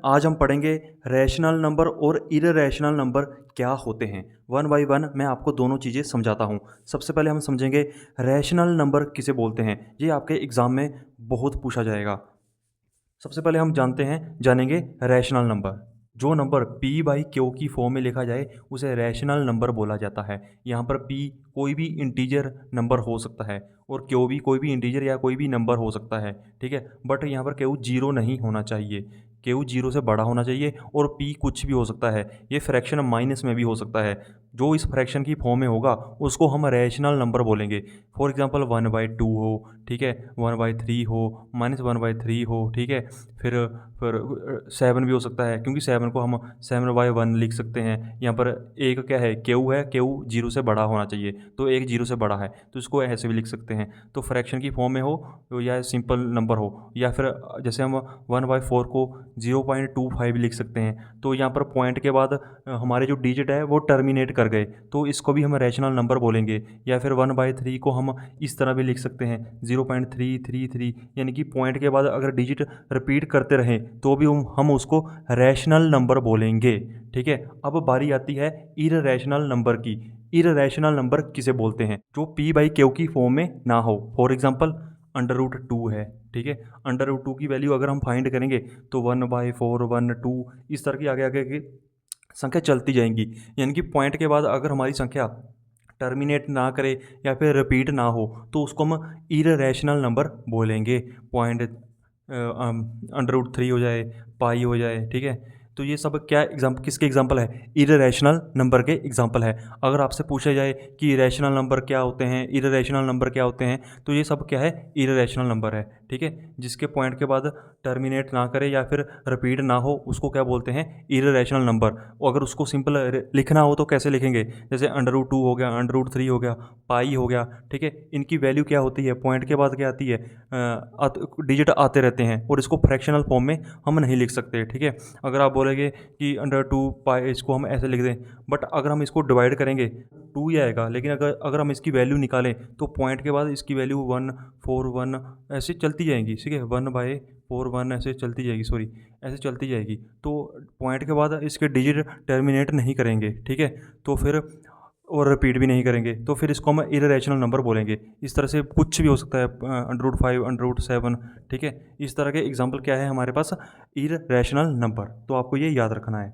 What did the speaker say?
आज हम पढ़ेंगे रैशनल नंबर और इररेशनल नंबर क्या होते हैं। वन बाय वन मैं आपको दोनों चीज़ें समझाता हूँ। सबसे पहले हम समझेंगे रैशनल नंबर किसे बोलते हैं। ये आपके एग्ज़ाम में बहुत पूछा जाएगा। सबसे पहले हम जानेंगे रैशनल नंबर। जो नंबर p बाई क्यू की फॉर्म में लिखा जाए उसे रैशनल नंबर बोला जाता है। यहाँ पर p कोई भी इंटीजर नंबर हो सकता है और क्यू भी कोई भी इंटीजर या कोई भी नंबर हो सकता है, ठीक है। बट यहाँ पर क्यू जीरो नहीं होना चाहिए, क्यू जीरो से बड़ा होना चाहिए और p कुछ भी हो सकता है। ये फ्रैक्शन माइनस में भी हो सकता है। जो इस फ्रैक्शन की फॉर्म में होगा उसको हम रैशनल नंबर बोलेंगे। फॉर एग्जांपल 1/2 हो, ठीक है, 1/3 हो, -1/3 हो, ठीक है। फिर 7 भी हो सकता है, क्योंकि 7 को हम 7/1 लिख सकते हैं। यहाँ पर एक क्या है, क्यू है, क्यू जीरो से बड़ा होना चाहिए, तो एक जीरो से बड़ा है तो इसको ऐसे भी लिख सकते हैं। तो फ्रैक्शन की फॉर्म में हो या सिंपल नंबर हो, या फिर जैसे हम 1/4 को 0.25 भी लिख सकते हैं। तो यहाँ पर पॉइंट के बाद हमारे जो डिजिट है वो टर्मिनेट कर गए, तो इसको भी हम रैशनल नंबर बोलेंगे। या फिर 1/3 को हम इस तरह भी लिख सकते हैं 0.333, यानी कि पॉइंट के बाद अगर डिजिट रिपीट करते रहें तो भी हम उसको रैशनल नंबर बोलेंगे, ठीक है। अब बारी आती है इररेशनल नंबर की। इररेशनल नंबर किसे बोलते हैं? जो p बाई क्यू की फॉर्म में ना हो। फॉर एग्जांपल √2 है, ठीक है। √2 की वैल्यू अगर हम फाइंड करेंगे तो 1/4, 1, 2 इस तरह की आगे आगे की संख्या चलती जाएंगी। यानी कि पॉइंट के बाद अगर हमारी संख्या टर्मिनेट ना करे या फिर रिपीट ना हो तो उसको हम इररेशनल नंबर बोलेंगे। पॉइंट √3 हो जाए, पाई हो जाए, ठीक है। तो ये सब क्या किसके एग्जाम्पल है? इररेशनल नंबर के एग्जाम्पल है। अगर आपसे पूछा जाए कि इरेशनल नंबर क्या होते हैं, इररेशनल नंबर क्या होते हैं, तो ये सब क्या है? इररेशनल नंबर है, ठीक है। जिसके पॉइंट के बाद टर्मिनेट ना करे या फिर रिपीट ना हो उसको क्या बोलते हैं? Irrational number. अगर उसको सिंपल लिखना हो तो कैसे लिखेंगे? जैसे √2 हो गया, √3 हो गया, पाई हो गया, ठीक है। इनकी वैल्यू क्या होती है? पॉइंट के बाद क्या आती है? डिजिट आते रहते हैं और इसको फ्रैक्शनल फॉर्म में हम नहीं लिख सकते, ठीक है। अगर आप बोलेंगे कि √2 पाई इसको हम ऐसे लिख दें, बट अगर हम इसको डिवाइड करेंगे 2 ही आएगा। लेकिन अगर हम इसकी वैल्यू निकालें तो पॉइंट के बाद इसकी वैल्यू 1, 4, 1 ऐसे चलती जाएंगी, ठीक है। 1/4, 1 ऐसे चलती जाएगी, सॉरी ऐसे चलती जाएगी। तो पॉइंट के बाद इसके डिजिट टर्मिनेट नहीं करेंगे, ठीक है। तो फिर और रिपीट भी नहीं करेंगे तो फिर इसको हम इररेशनल नंबर बोलेंगे। इस तरह से कुछ भी हो सकता है, √5, √7, ठीक है। इस तरह के एग्जाम्पल क्या है हमारे पास? Irrational number. तो आपको ये याद रखना है।